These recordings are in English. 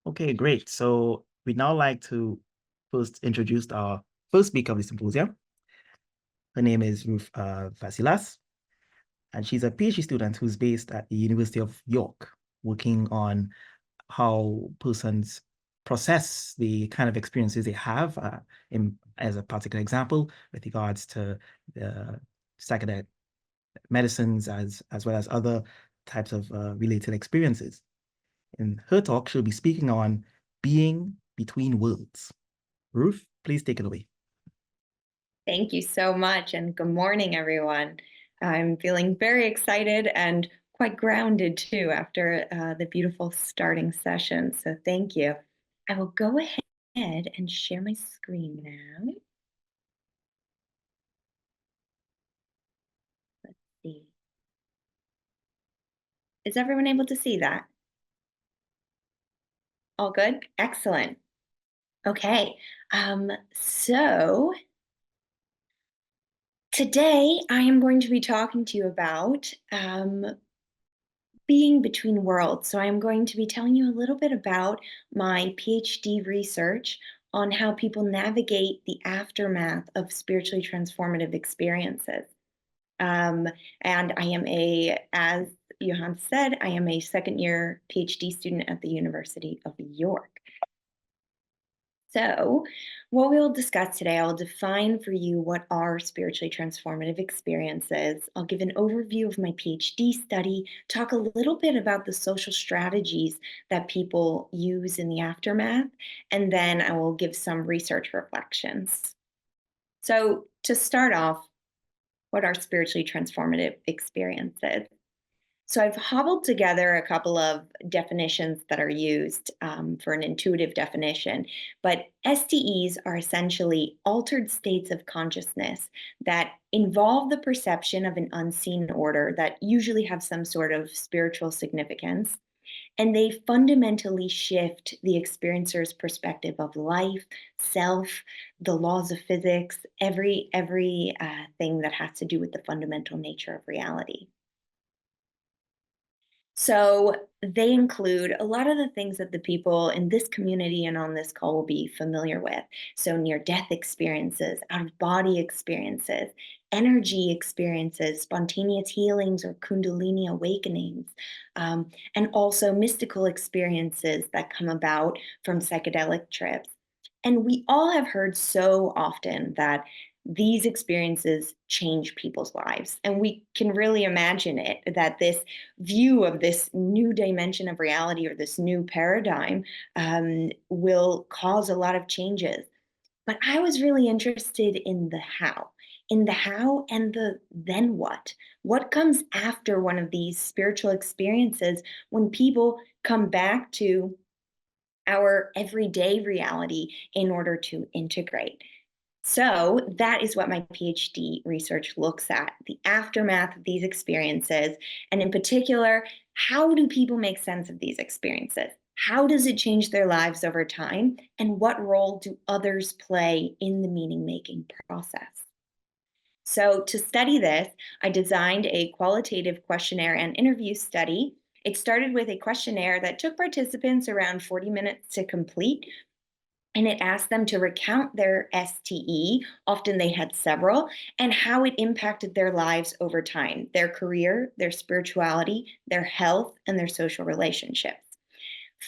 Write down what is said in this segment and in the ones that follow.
Okay, great. So we'd now like to first introduce our first speaker of the symposium. Her name is Ruth Vassilas, and she's a PhD student who's based at the University of York, working on how persons process the kind of experiences they have, as a particular example, with regards to the psychedelic medicines as well as other types of related experiences. In her talk, she'll be speaking on being between worlds. Ruth, please take it away. Thank you so much, and good morning, everyone. I'm feeling very excited and quite grounded too after the beautiful starting session. So thank you. I will go ahead and share my screen now. Let's see. Is everyone able to see that? All good? Excellent. Okay. So today I am going to be talking to you about being between worlds. So I'm going to be telling you a little bit about my PhD research on how people navigate the aftermath of spiritually transformative experiences. Um, and I am as Johan said, I am a second year PhD student at the University of York. So, what we will discuss today, I'll define for you what are spiritually transformative experiences. I'll give an overview of my PhD study, talk a little bit about the social strategies that people use in the aftermath, and then I will give some research reflections. So, to start off, what are spiritually transformative experiences? So I've hobbled together a couple of definitions that are used for an intuitive definition. But STEs are essentially altered states of consciousness that involve the perception of an unseen order that usually have some sort of spiritual significance. And they fundamentally shift the experiencer's perspective of life, self, the laws of physics, every thing that has to do with the fundamental nature of reality. So they include a lot of the things that the people in this community and on this call will be familiar with. So near death experiences, out of body experiences, energy experiences, spontaneous healings or Kundalini awakenings, and also mystical experiences that come about from psychedelic trips. And we all have heard so often that these experiences change people's lives. And we can really imagine it that this view of this new dimension of reality or this new paradigm will cause a lot of changes. But I was really interested in the how and the then what. What comes after one of these spiritual experiences when people come back to our everyday reality in order to integrate? So that is what my PhD research looks at, the aftermath of these experiences. And in particular, how do people make sense of these experiences? How does it change their lives over time? And what role do others play in the meaning making process? So, to study this, I designed a qualitative questionnaire and interview study. It started with a questionnaire that took participants around 40 minutes to complete, and it asked them to recount their STE, often they had several, and how it impacted their lives over time, their career, their spirituality, their health, and their social relationships.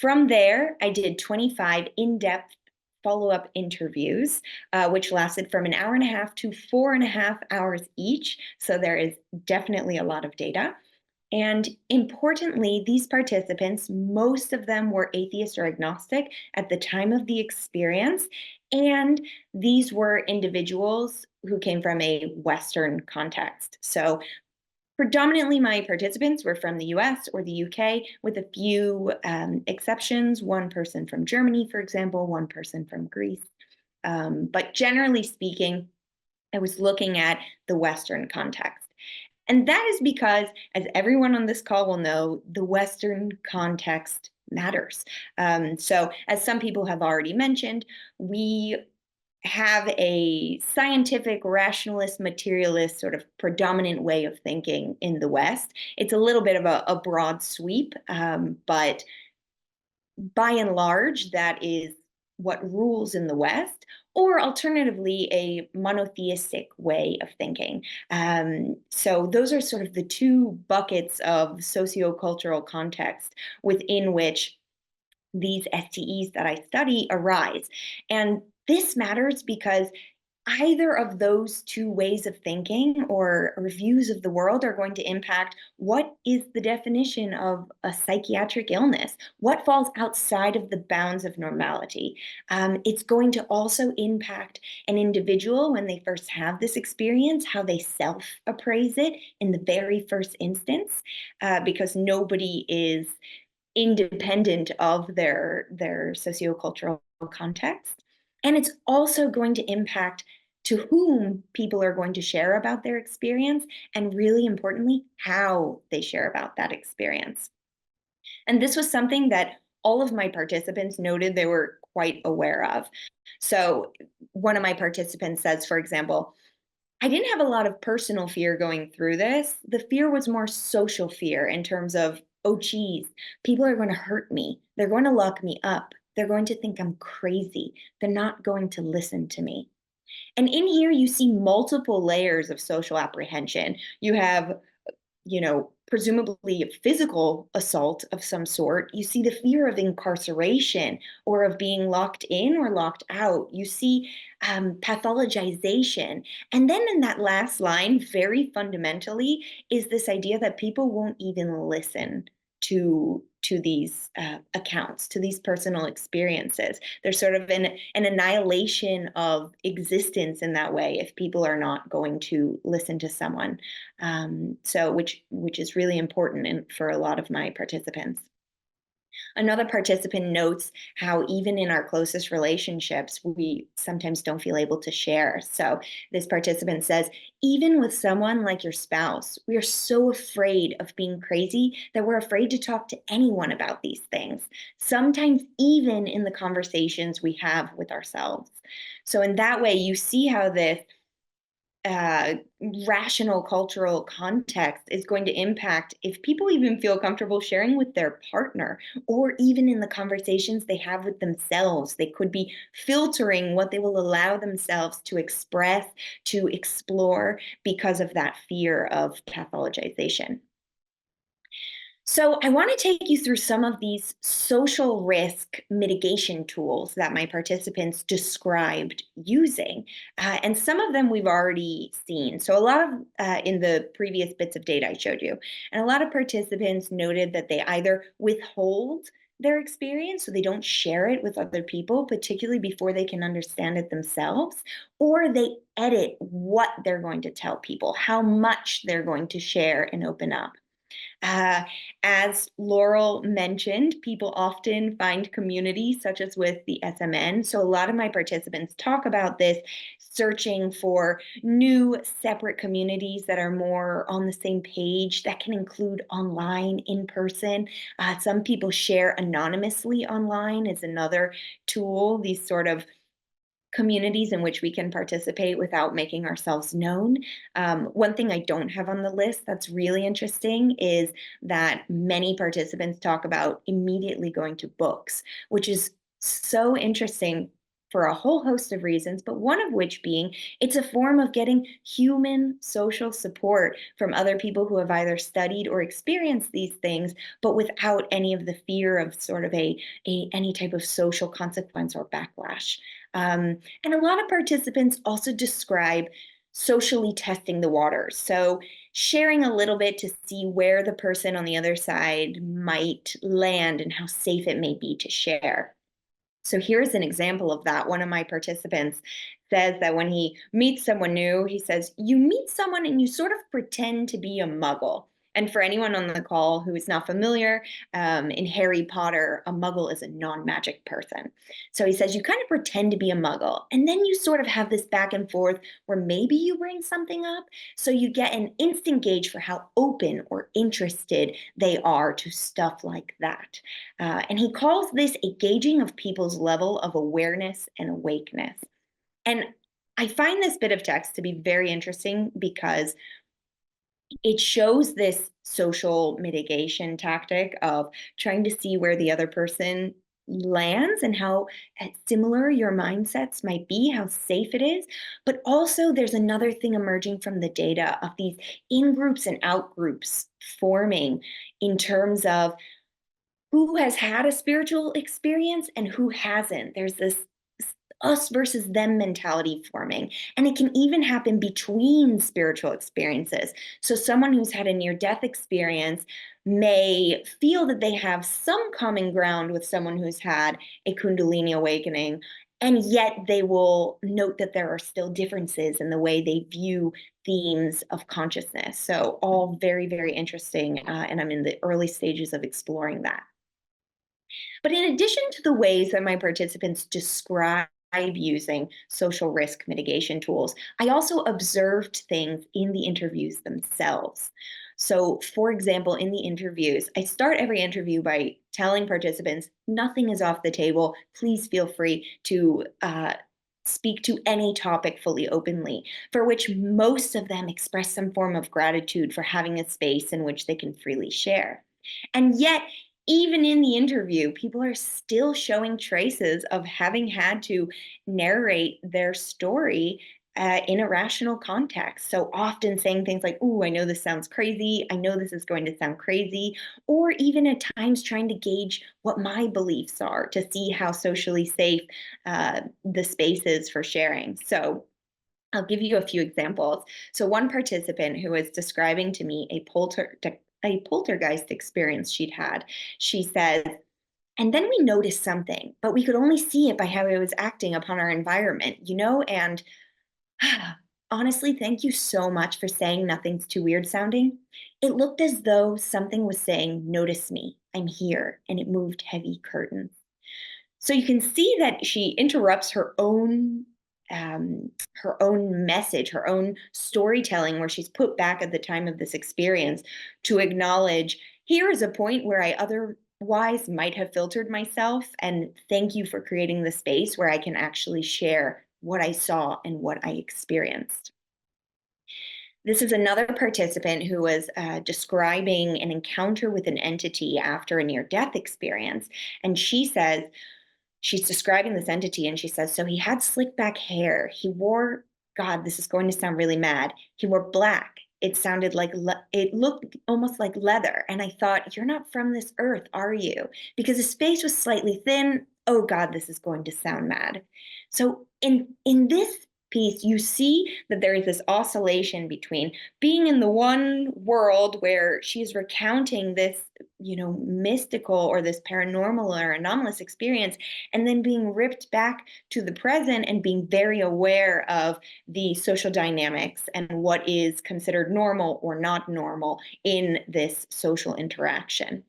From there, I did 25 in depth follow up interviews, which lasted from an hour and a half to 4.5 hours each. So there is definitely a lot of data. And importantly, these participants, most of them were atheist or agnostic at the time of the experience. And these were individuals who came from a Western context. So predominantly, my participants were from the US or the UK, with a few exceptions, one person from Germany, for example, one person from Greece. But generally speaking, I was looking at the Western context. And that is because, as everyone on this call will know, the Western context matters. So, as some people have already mentioned, we have a scientific, rationalist, materialist sort of predominant way of thinking in the West. It's a little bit of a broad sweep, but by and large, that is what rules in the West, or alternatively, a monotheistic way of thinking. So those are sort of the two buckets of sociocultural context within which these STEs that I study arise. And this matters because either of those two ways of thinking or views of the world are going to impact what is the definition of a psychiatric illness, what falls outside of the bounds of normality. It's going to also impact an individual when they first have this experience, how they self appraise it in the very first instance, because nobody is independent of their sociocultural context. And it's also going to impact to whom people are going to share about their experience, and really importantly, how they share about that experience. And this was something that all of my participants noted they were quite aware of. So, one of my participants says, for example, I didn't have a lot of personal fear going through this. The fear was more social fear in terms of, oh, geez, people are going to hurt me. They're going to lock me up. They're going to think I'm crazy. They're not going to listen to me. And in here, you see multiple layers of social apprehension. You have, presumably physical assault of some sort. You see the fear of incarceration or of being locked in or locked out. You see pathologization. And then in that last line, very fundamentally, is this idea that people won't even listen to these accounts, to these personal experiences. There's sort of an annihilation of existence in that way if people are not going to listen to someone. So which is really important for a lot of my participants. Another participant notes how even in our closest relationships, we sometimes don't feel able to share. So this participant says, even with someone like your spouse, we are so afraid of being crazy that we're afraid to talk to anyone about these things, sometimes even in the conversations we have with ourselves. So in that way, you see how this uh, rational cultural context is going to impact if people even feel comfortable sharing with their partner, or even in the conversations they have with themselves. They could be filtering what they will allow themselves to express, to explore, because of that fear of pathologization. So, I want to take you through some of these social risk mitigation tools that my participants described using. And some of them we've already seen. So, a lot of in the previous bits of data I showed you, and a lot of participants noted that they either withhold their experience, so they don't share it with other people, particularly before they can understand it themselves, or they edit what they're going to tell people, how much they're going to share and open up. Uh, as Laurel mentioned, people often find community, such as with the SMN. So, a lot of my participants talk about this, searching for new separate communities that are more on the same page, that can include online, in person. Some people share anonymously online, is another tool, these sort of communities in which we can participate without making ourselves known. One thing I don't have on the list that's really interesting is that many participants talk about immediately going to books, which is so interesting for a whole host of reasons, but one of which being it's a form of getting human social support from other people who have either studied or experienced these things, but without any of the fear of sort of a any type of social consequence or backlash. And a lot of participants also describe socially testing the waters. So, sharing a little bit to see where the person on the other side might land and how safe it may be to share. So here's an example of that. One of my participants says that when he meets someone new, he says, you meet someone and you sort of pretend to be a muggle. And for anyone on the call who is not familiar, in Harry Potter, a muggle is a non magic person. So he says, you kind of pretend to be a muggle. And then you sort of have this back and forth where maybe you bring something up. So you get an instant gauge for how open or interested they are to stuff like that. And he calls this a gauging of people's level of awareness and awakeness. And I find this bit of text to be very interesting because it shows this social mitigation tactic of trying to see where the other person lands and how similar your mindsets might be, how safe it is. But also, there's another thing emerging from the data of these in groups and out groups forming in terms of who has had a spiritual experience and who hasn't. There's this us versus them mentality forming. And it can even happen between spiritual experiences. So, someone who's had a near death experience may feel that they have some common ground with someone who's had a Kundalini awakening. And yet, they will note that there are still differences in the way they view themes of consciousness. So, all very, very interesting. And I'm in the early stages of exploring that. But in addition to the ways that my participants describe using social risk mitigation tools, I also observed things in the interviews themselves. So, for example, in the interviews, I start every interview by telling participants nothing is off the table. Please feel free to speak to any topic fully openly, for which most of them express some form of gratitude for having a space in which they can freely share. And yet, even in the interview, people are still showing traces of having had to narrate their story in a rational context. So often saying things like, "Ooh, I know this sounds crazy. I know this is going to sound crazy." Or even at times trying to gauge what my beliefs are to see how socially safe the space is for sharing. So I'll give you a few examples. So, one participant who was describing to me a poltergeist experience she'd had, she says, and then we noticed something, but we could only see it by how it was acting upon our environment. And honestly, thank you so much for saying nothing's too weird sounding. It looked as though something was saying, "Notice me, I'm here," and it moved heavy curtains. So you can see that she interrupts her own message, her own storytelling, where she's put back at the time of this experience to acknowledge here is a point where I otherwise might have filtered myself, and thank you for creating the space where I can actually share what I saw and what I experienced. This is another participant who was describing an encounter with an entity after a near death experience. And she says, she's describing this entity and she says, so he had slick back hair. He wore, God, this is going to sound really mad. He wore black. It sounded like, it looked almost like leather. And I thought, you're not from this earth, are you? Because his face was slightly thin. Oh God, this is going to sound mad. So in this piece, you see that there is this oscillation between being in the one world where she's recounting this, mystical or this paranormal or anomalous experience, and then being ripped back to the present and being very aware of the social dynamics and what is considered normal or not normal in this social interaction.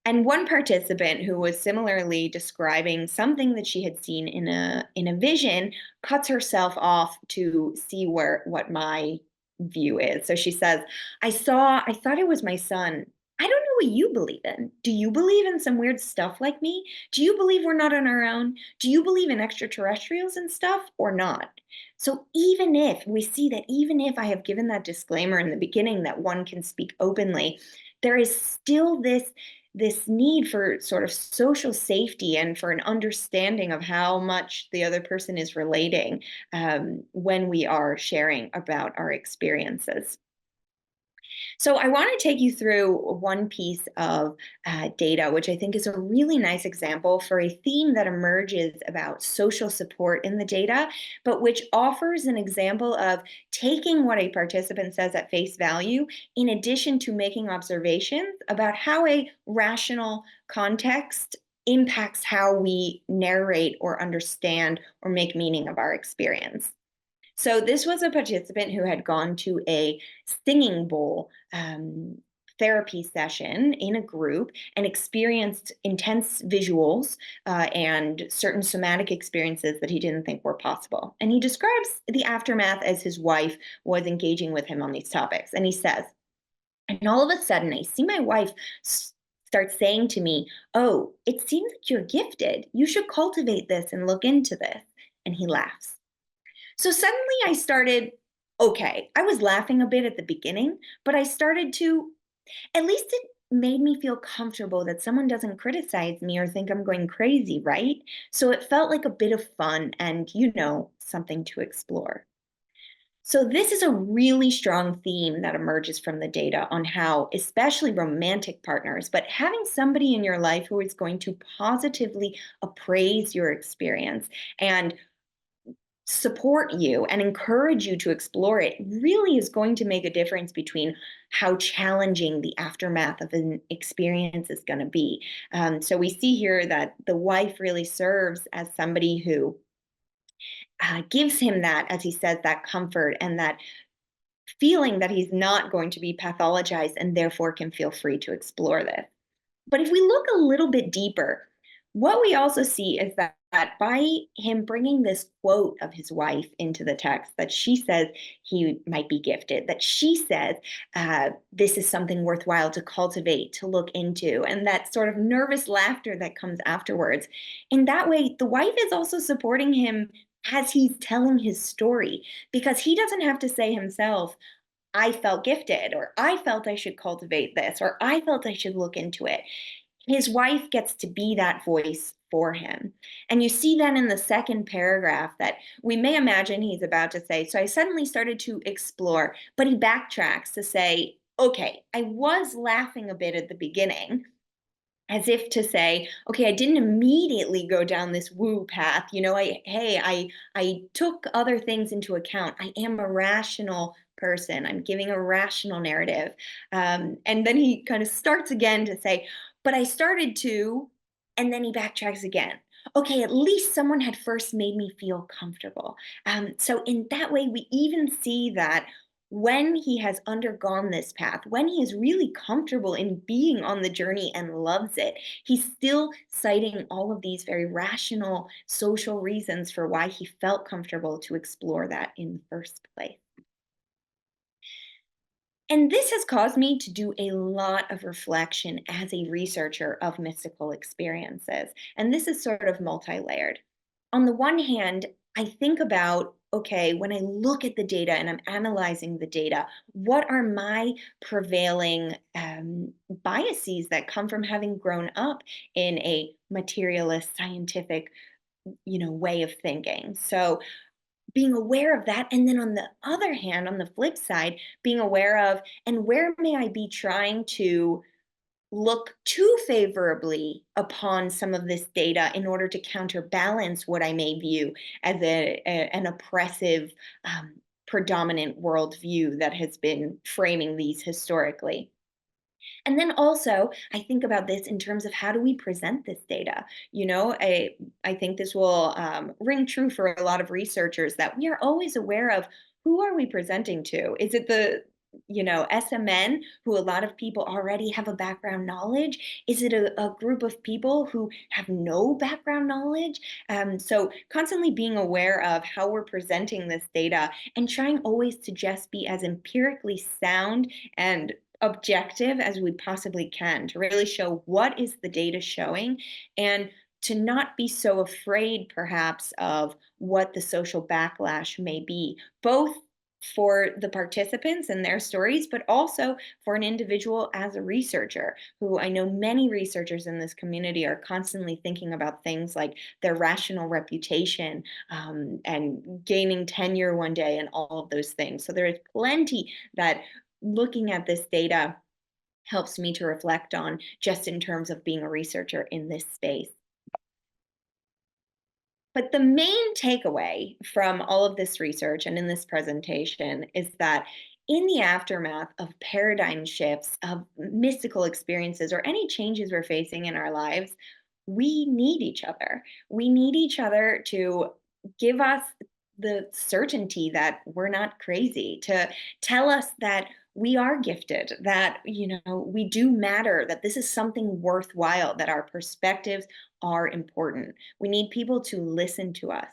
And one participant who was similarly describing something that she had seen in a vision cuts herself off to see what my view is. So she says, I thought it was my son. I don't know what you believe in. Do you believe in some weird stuff like me? Do you believe we're not on our own? Do you believe in extraterrestrials and stuff or not? So even if we see that, even if I have given that disclaimer in the beginning that one can speak openly, there is still this need for sort of social safety and for an understanding of how much the other person is relating when we are sharing about our experiences. So I want to take you through one piece of data, which I think is a really nice example for a theme that emerges about social support in the data, but which offers an example of taking what a participant says at face value, in addition to making observations about how a rational context impacts how we narrate or understand or make meaning of our experience. So this was a participant who had gone to a singing bowl therapy session in a group and experienced intense visuals and certain somatic experiences that he didn't think were possible. And he describes the aftermath as his wife was engaging with him on these topics. And he says, and all of a sudden, I see my wife start saying to me, "Oh, it seems like you're gifted. You should cultivate this and look into this." And he laughs. So suddenly I started, okay, I was laughing a bit at the beginning, but I started to, at least made me feel comfortable that someone doesn't criticize me or think I'm going crazy, right? So it felt like a bit of fun and, something to explore. So, this is a really strong theme that emerges from the data on how, especially romantic partners, but having somebody in your life who is going to positively appraise your experience and support you and encourage you to explore it really is going to make a difference between how challenging the aftermath of an experience is going to be. So, we see here that the wife really serves as somebody who gives him that, as he says, that comfort and that feeling that he's not going to be pathologized and therefore can feel free to explore this. But if we look a little bit deeper, what we also see is that by him bringing this quote of his wife into the text, that she says he might be gifted, that she says this is something worthwhile to cultivate, to look into, and that sort of nervous laughter that comes afterwards. In that way, the wife is also supporting him as he's telling his story, because he doesn't have to say himself, I felt gifted, or I felt I should cultivate this, or I felt I should look into it. His wife gets to be that voice for him. And you see then in the second paragraph that we may imagine he's about to say, so I suddenly started to explore, but he backtracks to say, okay, I was laughing a bit at the beginning, as if to say, okay, I didn't immediately go down this woo path. I took other things into account. I am a rational person. I'm giving a rational narrative. And then he kind of starts again to say, but I started to, and then he backtracks again. Okay, at least someone had first made me feel comfortable. So in that way, we even see that when he has undergone this path, when he is really comfortable in being on the journey and loves it, he's still citing all of these very rational social reasons for why he felt comfortable to explore that in the first place. And this has caused me to do a lot of reflection as a researcher of mystical experiences. And this is sort of multi layered. On the one hand, I think about, okay, when I look at the data and I'm analyzing the data, what are my prevailing biases that come from having grown up in a materialist, scientific, way of thinking? So, being aware of that, and then on the other hand, on the flip side, being aware of, and where may I be trying to look too favorably upon some of this data in order to counterbalance what I may view as an oppressive, predominant worldview that has been framing these historically. And then also, I think about this in terms of how do we present this data? I think this will ring true for a lot of researchers, that we are always aware of who are we presenting to? Is it the SMN, who a lot of people already have a background knowledge? Is it a group of people who have no background knowledge? So constantly being aware of how we're presenting this data and trying always to just be as empirically sound and objective as we possibly can, to really show what is the data showing, and to not be so afraid perhaps of what the social backlash may be, both for the participants and their stories, but also for an individual as a researcher, who I know many researchers in this community are constantly thinking about things like their rational reputation, and gaining tenure one day and all of those things. So there is plenty that looking at this data helps me to reflect on, just in terms of being a researcher in this space. But the main takeaway from all of this research and in this presentation is that in the aftermath of paradigm shifts, of mystical experiences, or any changes we're facing in our lives, we need each other. We need each other to give us the certainty that we're not crazy, to tell us that we are gifted, that we do matter, that this is something worthwhile, that our perspectives are important. We need people to listen to us.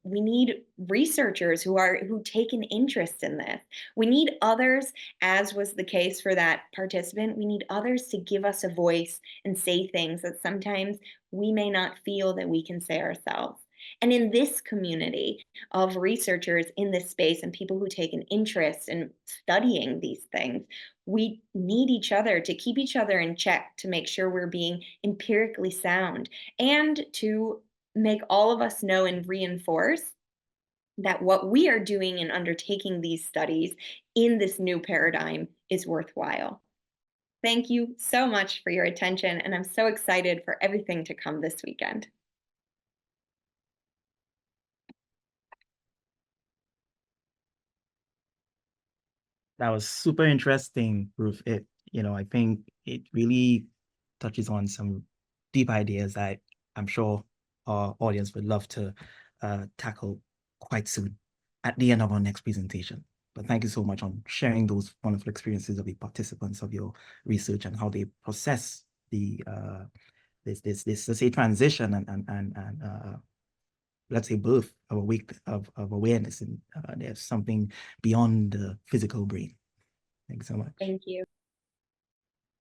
We need researchers who take an interest in this. We need others, as was the case for that participant. We need others to give us a voice and say things that sometimes we may not feel that we can say ourselves. And in this community of researchers in this space and people who take an interest in studying these things, we need each other to keep each other in check, to make sure we're being empirically sound, and to make all of us know and reinforce that what we are doing in undertaking these studies in this new paradigm is worthwhile. Thank you so much for your attention, and I'm so excited for everything to come this weekend. That was super interesting, Ruth. I think it really touches on some deep ideas that I'm sure our audience would love to tackle quite soon at the end of our next presentation. But thank you so much on sharing those wonderful experiences of the participants of your research and how they process the this let's say transition and let's say birth of a week of awareness, and there's something beyond the physical brain. Thanks so much. Thank you.